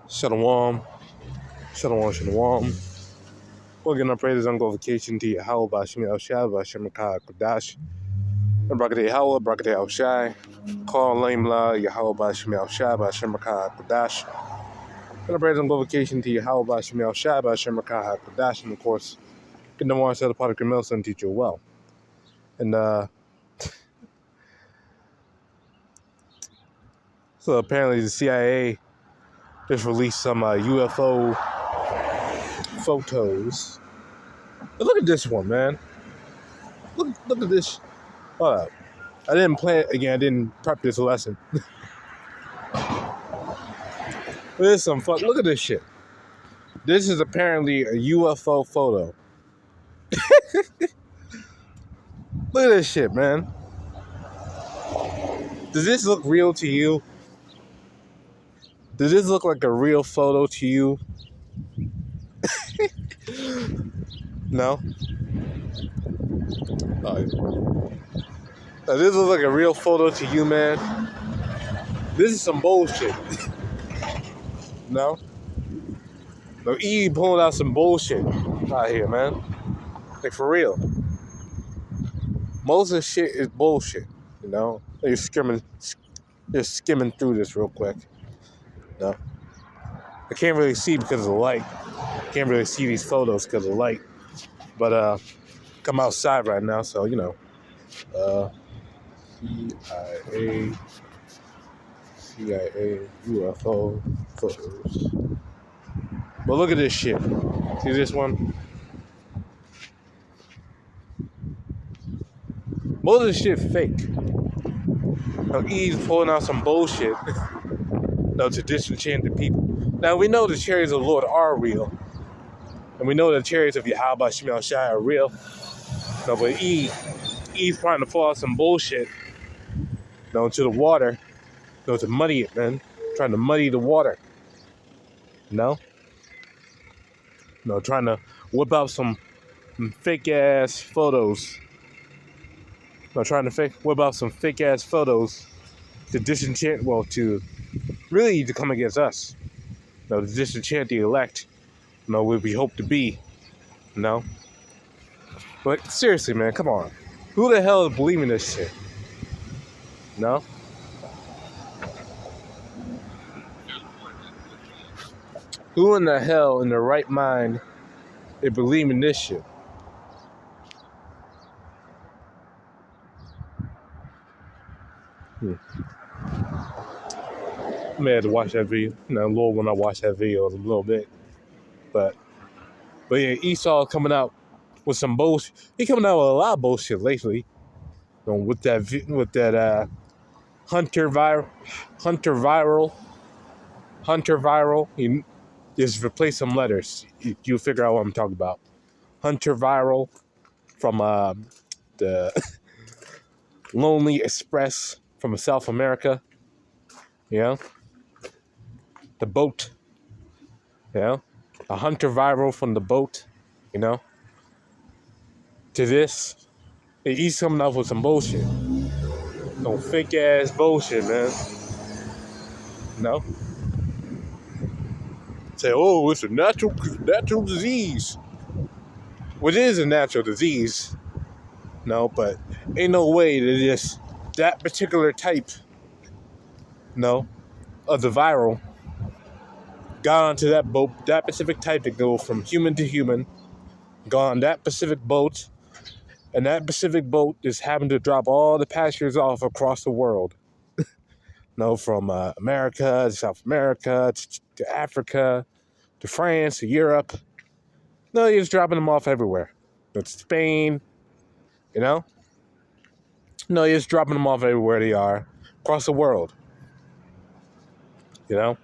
Shalom, shalom, shalom. We're gonna pray this on vacation to YAHAWAH, BAHASHAM, BAHASHAM, QADASH. BARAK YAHAWAH, BARAK HALAHYAM. Call name la YAHAWAH, BAHASHAM, BAHASHAM, QADASH. Gonna pray this on vacation to YAHAWAH, BAHASHAM, BAHASHAM, QADASH. And of course, get the one set of product criminals and teach you well. And so apparently the CIA just released some UFO photos. But look at this one, man. Look at this. Hold up. I didn't plan again. I didn't prep this lesson. This is some fun. Look at this shit. This is apparently a UFO photo. Look at this shit, man. Does this look real to you? Does this look like a real photo to you? No? Does this look like a real photo to you, man? This is some bullshit. No? No, E pulling out some bullshit out here, man. Like, for real. Most of the shit is bullshit, you know? You're skimming through this real quick. No? I can't really see because of the light. I can't really see these photos because of the light. But, come outside right now, so, you know. CIA UFO photos. But look at this shit. See this one? Most of this shit fake. Now E's pulling out some bullshit. No, to disenchant the people. Now we know the chariots of the Lord are real. And we know the chariots of YAHAWASHI are real. No, but E's trying to pull out some bullshit. No, to the water. No, to muddy it, man. Trying to muddy the water. No? No, trying to whip out some fake ass photos. No, trying to whip out some fake ass photos to disenchant, well, to really to come against us. No, to disenchant the elect. No, what we hope to be. No? But seriously, man, come on. Who the hell is believing this shit? No? Who in the hell in their right mind is believing this shit? I may have to watch that video. You know, Lord, when I watch that video a little bit. But yeah, Esau coming out with some bullshit. He coming out with a lot of bullshit lately. You know, with that Hunter viral. You just replace some letters. You'll figure out what I'm talking about. Hunter viral from the Lonely Express from South America. You know? The boat. You know? A Hunter viral from the boat. You know? To this. He's coming up with some bullshit. No fake ass bullshit, man. No? Say, oh, it's a natural disease. Well, it is a natural disease. No, but ain't no way that just that particular type, no, of the viral got onto that boat, that specific type to go from human to human, got on that Pacific boat, and that Pacific boat is having to drop all the passengers off across the world. No, from America to South America to Africa to France to Europe. No, you're just dropping them off everywhere. To Spain, you know? No, you're just dropping them off everywhere they are across the world. You know?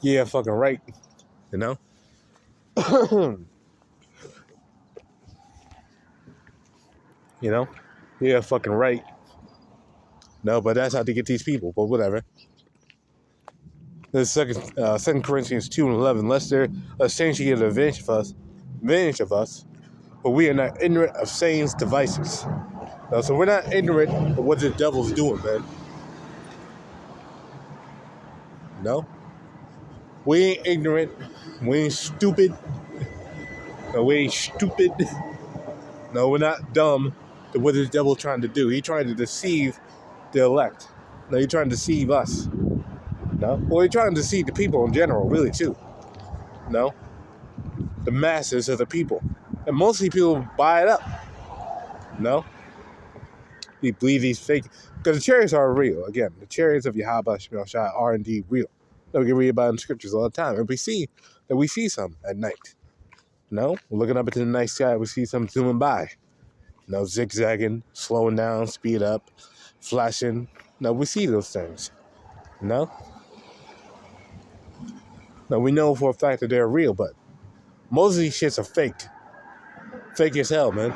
Yeah, fucking right. You know? You know? Yeah, fucking right. No, but that's how to get these people. But whatever. This is 2 Corinthians 2:11. Lest there saints get advantage of us, but we are not ignorant of Satan's devices. No, so we're not ignorant of what the devil's doing, man. No? We ain't ignorant. We ain't stupid. No, we ain't stupid. No, we're not dumb to what this devil trying to do. He trying to deceive the elect. No, he trying to deceive us. No? Well, he trying to deceive the people in general, really, too. No? The masses of the people. And mostly people buy it up. No? We believe these fake... Because the chariots are real. Again, the chariots of YAHAWAH are indeed real. We can read about in the scriptures all the time. And we see some at night. No? We're looking up into the night sky, we see some zooming by. No, zigzagging, slowing down, speed up, flashing. No, we see those things. No? No, we know for a fact that they're real, but most of these shits are fake. Fake as hell, man.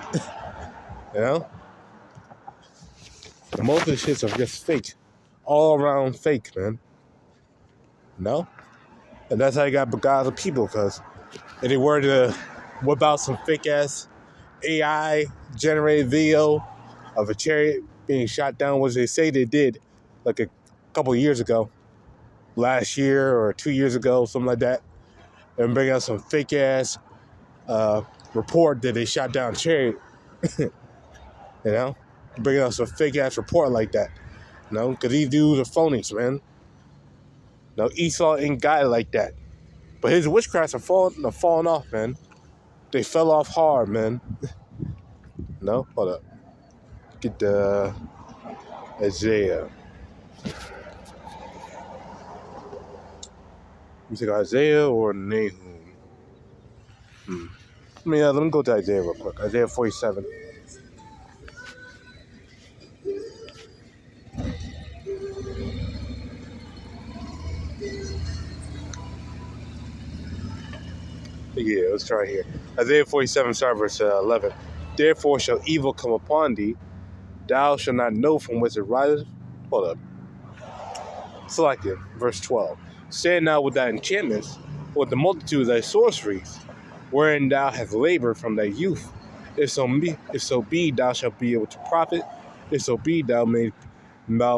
You know? Most of the shits are just fake. All around fake, man. No? And that's how you got beguiled people, because if they were to whip out some fake-ass AI-generated video of a chariot being shot down, which they say they did like a couple of years ago, last year or 2 years ago, something like that, and bring out some fake-ass report that they shot down a chariot, you know? Bring out some fake-ass report like that, you know? Because these dudes are phonies, man. No, Esau ain't got it like that. But his witchcrafts are falling off, man. They fell off hard, man. No? Hold up. Get the Isaiah. You think Isaiah or Nahum? Let me go to Isaiah real quick. Isaiah 47. Yeah, let's try here. Isaiah 47, start verse 11. Therefore shall evil come upon thee. Thou shalt not know from whence it riseth. Hold up. Select it. Verse 12. Stand now with thy enchantments, with the multitude of thy sorceries, wherein thou hast labored from thy youth. If so be, thou shalt be able to profit. If so be, thou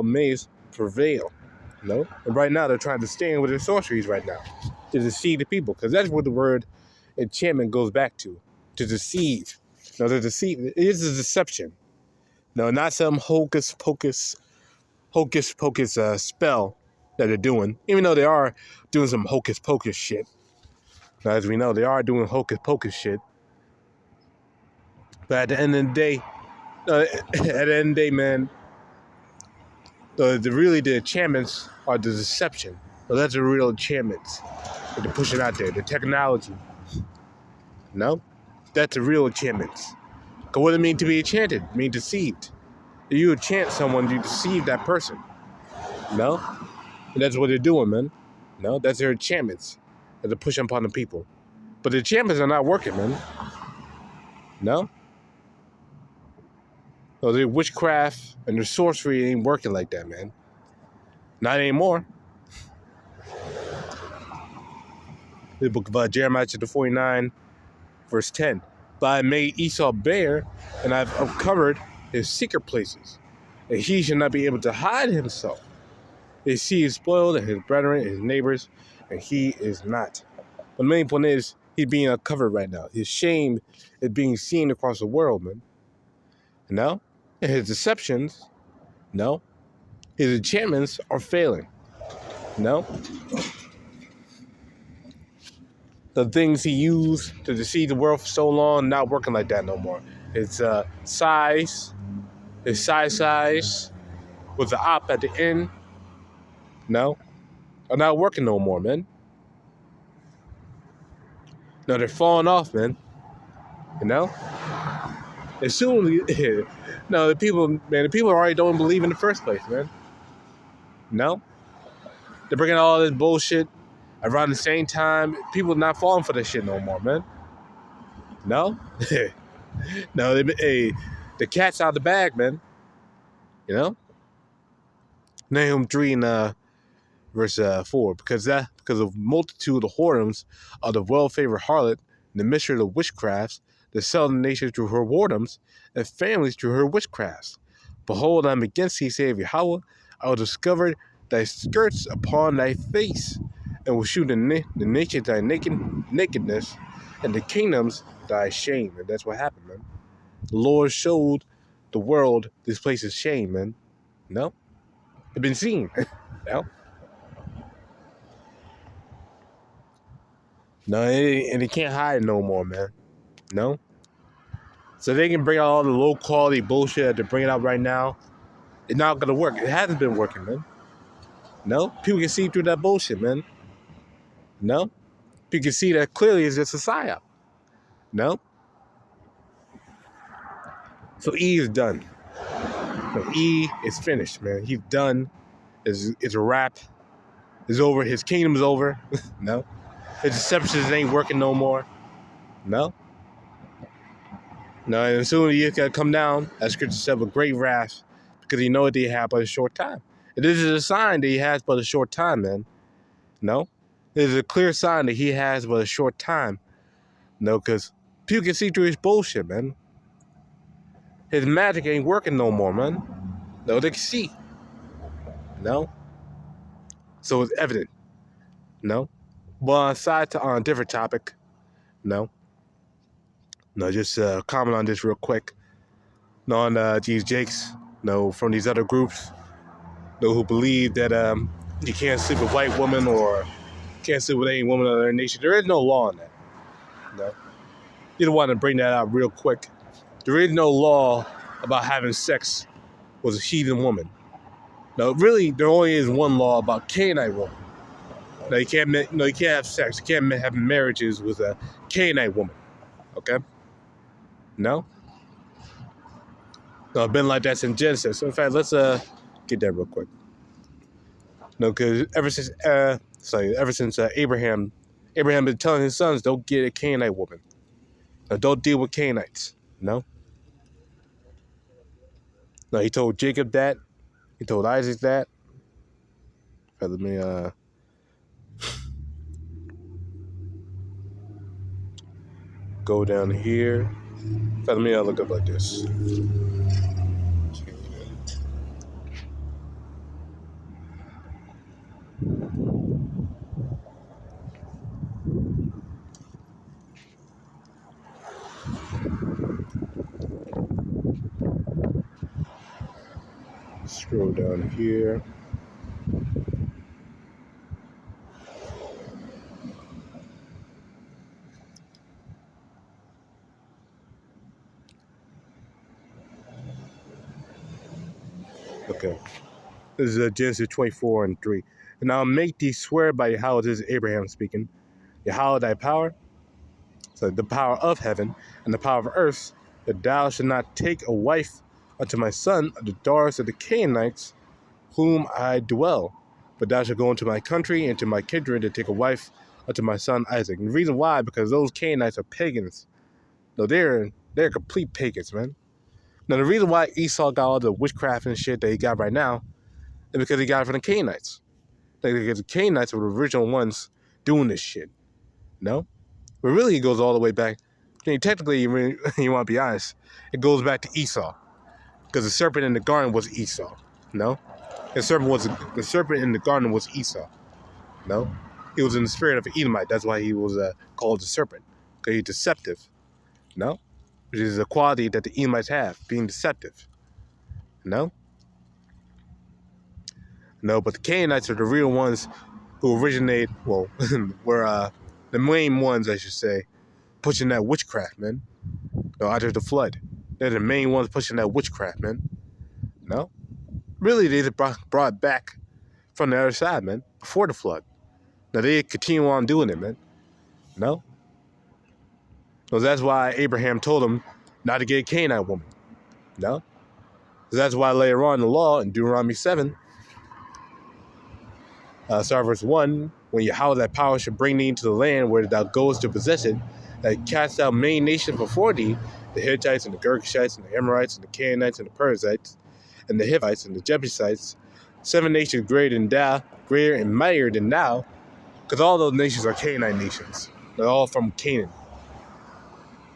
mayest prevail. No? And right now, they're trying to stand with their sorceries right now, to deceive the people, because that's what the word enchantment goes back to deceive. No, to deceive. It is a deception. No, not some hocus pocus spell that they're doing, even though they are doing some hocus pocus shit. Now, as we know, they are doing hocus pocus shit. But at the end of the day, man, the enchantments are the deception. So that's the real enchantments that they're pushing out there. The technology. No? That's the real enchantments. Because what does it mean to be enchanted? It means deceived. If you enchant someone, you deceive that person. No? And that's what they're doing, man. No? That's their enchantments that they're pushing upon the people. But the enchantments are not working, man. No? So their witchcraft and their sorcery ain't working like that, man. Not anymore. The book of Jeremiah chapter 49, verse 10. But I made Esau bare, and I've uncovered his secret places, and he shall not be able to hide himself. His seed is spoiled, and his brethren, his neighbors, and he is not. But the main point is, he's being uncovered right now. His shame is being seen across the world, man. No? And his deceptions, no. His enchantments are failing. No? The things he used to deceive the world for so long, not working like that no more. His Psy-psy with the op at the end, no, are not working no more, man. No, they're falling off, man. You know? As soon as, no, the people already don't believe in the first place, man. No? They're bringing all this bullshit around the same time. People not falling for this shit no more, man. No? No, the cat's out of the bag, man. You know? Nahum 3 and verse 4. Because of multitude of whoredoms of the well-favored harlot, and the mystery of the witchcrafts, that sell the nations through her whoredoms, and families through her witchcrafts. Behold, I am against thee, saith Yahawah. I will discover thy skirts upon thy face, and will shew the nations thy nakedness, and the kingdoms thy shame. And that's what happened, man. The Lord showed the world this place is shame, man. No? It's been seen. No? No, and they can't hide no more, man. No? So they can bring out all the low quality bullshit that they're bringing out right now. It's not going to work. It hasn't been working, man. No? People can see through that bullshit, man. No? People can see that clearly it's just a psyop. No? So E is done. So E is finished, man. He's done. It's a wrap. It's over. His kingdom's over. No? His deceptions ain't working no more. No? No, and soon he got to come down, as Scripture said, with great wrath, because he knows that he had but a short time. And this is a sign that he has but a short time, man. No? This is a clear sign that he has but a short time. No, because people can see through his bullshit, man. His magic ain't working no more, man. No, they can see. No? So it's evident. No? But aside to on a different topic, no. No, just comment on this real quick. No, on these jakes, no, from these other groups, no, who believe that you can't sleep with white women or can't sleep with any woman of their nation. There is no law on that. No. You don't want to bring that out real quick. There is no law about having sex with a heathen woman. No, really, there only is one law about Canaanite woman. No, you can't have sex. You can't have marriages with a Canaanite woman. Okay? No? No, it's been like that since Genesis. So in fact, let's get that real quick. No, because ever since Abraham been telling his sons, don't get a Canaanite woman. No, don't deal with Canaanites. No? No, he told Jacob that. He told Isaac that. Let me go down here. Let me look up like this. Scroll down here. Okay. This is Genesis 24 and 3. And I'll make thee swear by Yahawah, this is Abraham speaking, Yahawah thy power, so the power of heaven and the power of earth, that thou should not take a wife unto my son of the daughters of the Canaanites, whom I dwell, but thou shalt go into my country and to my kindred to take a wife unto my son Isaac. And the reason why, because those Canaanites are pagans. No, they're complete pagans, man. Now, the reason why Esau got all the witchcraft and shit that he got right now is because he got it from the Canaanites. Because the Canaanites were the original ones doing this shit. No? But really, it goes all the way back. I mean, technically, you want to be honest, it goes back to Esau. Because the serpent in the garden was Esau. No? The serpent in the garden was Esau. No? He was in the spirit of an Edomite. That's why he was called the serpent. Because he's deceptive. No? Which is a quality that the Edomites have, being deceptive. No? No, but the Canaanites are the real ones who originate, well, were the main ones, I should say, pushing that witchcraft, man. No, after the flood. They're the main ones pushing that witchcraft, man. No? Really, they brought back from the other side, man, before the flood. Now, they continue on doing it, man. No? So that's why Abraham told him not to get a Canaanite woman. No? So that's why later on in the law, in Deuteronomy 7, start verse 1, when Yahawah thy power should bring thee into the land where thou goest to possess it, that cast out many nations before thee, the Hittites and the Girgashites and the Amorites and the Canaanites and the Perizzites and the Hivites and the Jebusites, 7 nations greater and mightier than thou, because all those nations are Canaanite nations. They're all from Canaan.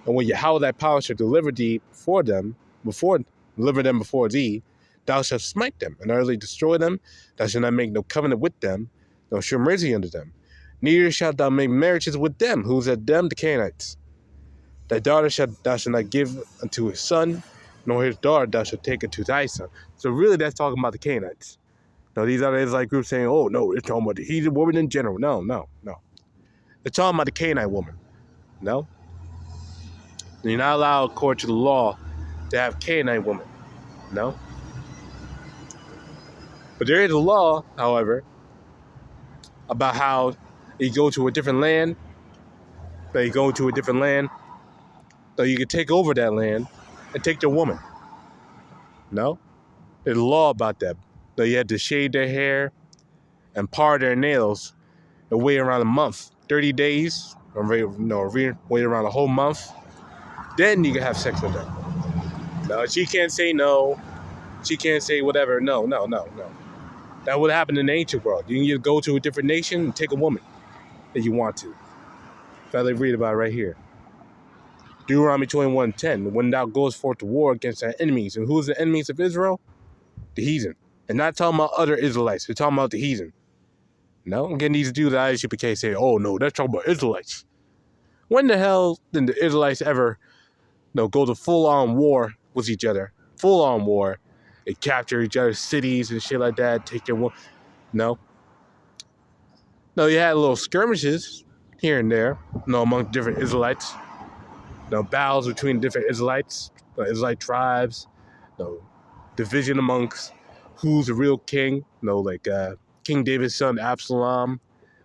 And when Yahawah thy power shall deliver thee before them before thee, thou shalt smite them and utterly destroy them. Thou shalt not make no covenant with them, nor show mercy unto them. Neither shalt thou make marriages with them. Who's at them? The Canaanites. Thy daughter thou shalt not give unto his son, nor his daughter thou shalt take unto thy son. So really that's talking about the Canaanites. Now these other Israelite groups saying, oh no, it's talking about the heathen woman in general. No. They're talking about the Canaanite woman. No. You're not allowed, according to the law, to have Canaanite woman. No. But there is a law, however, about how you go to a different land, so you can take over that land and take their woman. No? There's a law about that. So you had to shave their hair and part their nails and wait around a month, 30 days, or wait around a whole month. Then you can have sex with them. No, she can't say no. She can't say whatever. No. That would happen in the ancient world. You can just go to a different nation and take a woman if you want to. So they read about it right here. Deuteronomy 21:10. When thou goest forth to war against thy enemies. And who's the enemies of Israel? The heathen. And not talking about other Israelites. They're talking about the heathen. No? Again, these dudes at ISUPK say, oh no, that's talking about Israelites. When the hell did the Israelites ever go to full-on war with each other? Full-on war. They capture each other's cities and shit like that. Take their war. No. No, you had little skirmishes here and there, among different Israelites. Battles between different Israelites, Israelite tribes, division amongst who's the real king, like King David's son Absalom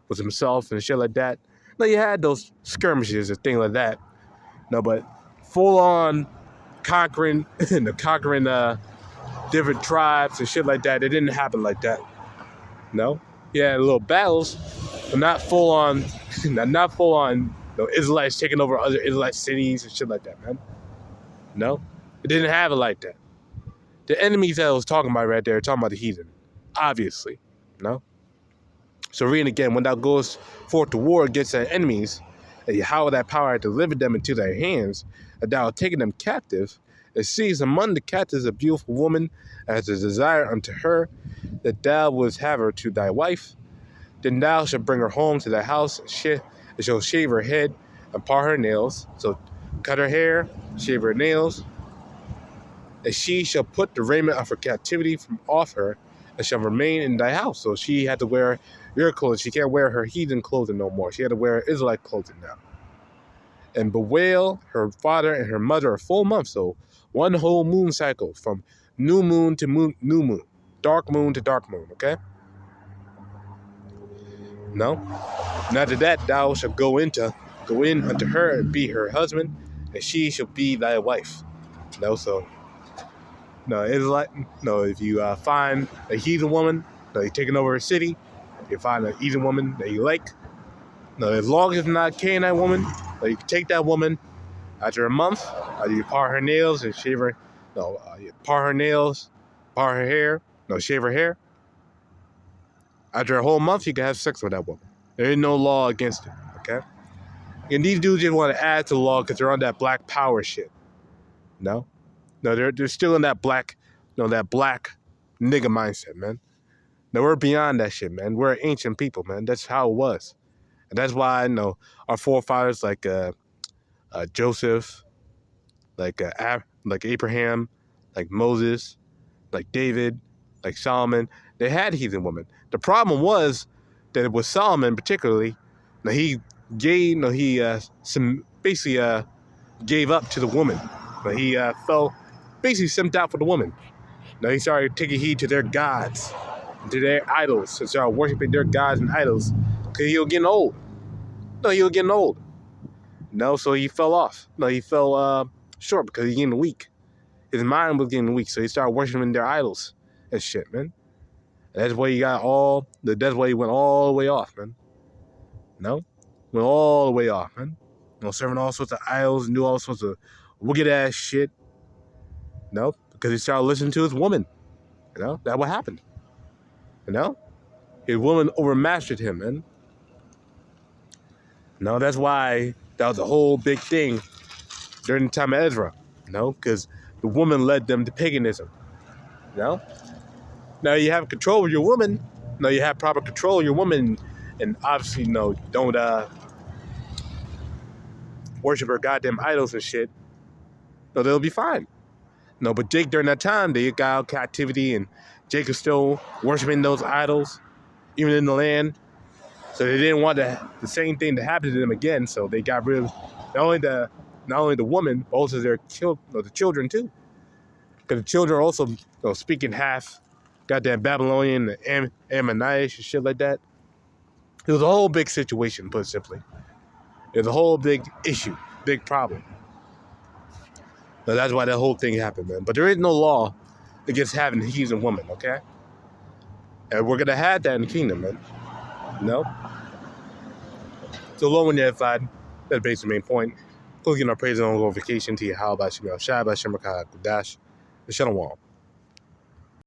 was himself and shit like that. No, you had those skirmishes and things like that. No, but full on conquering different tribes and shit like that, it didn't happen like that. No, you had little battles, but not full on, Israelites taking over other Israelite cities and shit like that, man. No, it didn't have it like that. The enemies that I was talking about right there, talking about the heathen, obviously. No. So reading again, when thou goest forth to war against thy enemies, and Yahawah thy power hath delivered them into thy hands, and thou hast taken them captive, and seest among the captives a beautiful woman, as a desire unto her, that thou wouldst have her to thy wife, then thou shalt bring her home to thy house, and shall shave her head, and part her nails. So cut her hair, shave her nails, and she shall put the raiment of her captivity from off her, and shall remain in thy house. So she had to wear your clothes. She can't wear her heathen clothing no more. She had to wear Israelite clothing now. And bewail her father and her mother a full month. So one whole moon cycle, from new moon to new moon, dark moon to dark moon, okay? No? And after that, thou shalt go in unto her and be her husband, and she shall be thy wife. No, so Israelite. If you find a heathen woman, you're taking over a city. You find a heathen woman that you like. As long as it's not a Canaanite woman, you can take that woman after a month. You part her nails and shave her. You part her nails, part her hair. Shave her hair. After a whole month, you can have sex with that woman. There is no law against it. Okay. And these dudes just want to add to the law because they're on that black power shit. No, they're still in that black, that black nigga mindset, man. No, we're beyond that shit, man. We're ancient people, man. That's how it was. And that's why, our forefathers like Joseph, like Abraham, like Moses, like David, like Solomon, they had heathen women. The problem was that it was Solomon particularly. He gave, gave up to the woman. He fell, basically simped out for the woman. He started taking heed to their gods, to their idols, and started worshiping their gods and idols because he was getting old. So he fell off. He fell short because he was getting weak. His mind was getting weak, so he started worshiping their idols and shit, man. And that's why that's why he went all the way off, man. Went all the way off, man. Serving all sorts of idols, and do all sorts of wicked ass shit. Because he started listening to his woman. That's what happened. His woman overmastered him, man. That's why that was a whole big thing during the time of Ezra. Because the woman led them to paganism. Now you have control of your woman. You have proper control of your woman. and obviously, no, don't worship her goddamn idols and shit, no, they'll be fine. No, but Jake, during that time, they got out of captivity, and Jake is still worshiping those idols, even in the land. So they didn't want the same thing to happen to them again. So they got rid of not only the woman, but also their the children too. Because the children are also speaking half goddamn Babylonian and Ammonites and shit like that. It was a whole big situation, put simply. It was a whole big issue, big problem. So that's why that whole thing happened, man. But there is no law against having a heathen woman, okay? And we're gonna have that in the kingdom, man. No. So long when you're edified, that's basically the main point. Go get our praise and glorification to YAHAWAH, QADASH, Shalom.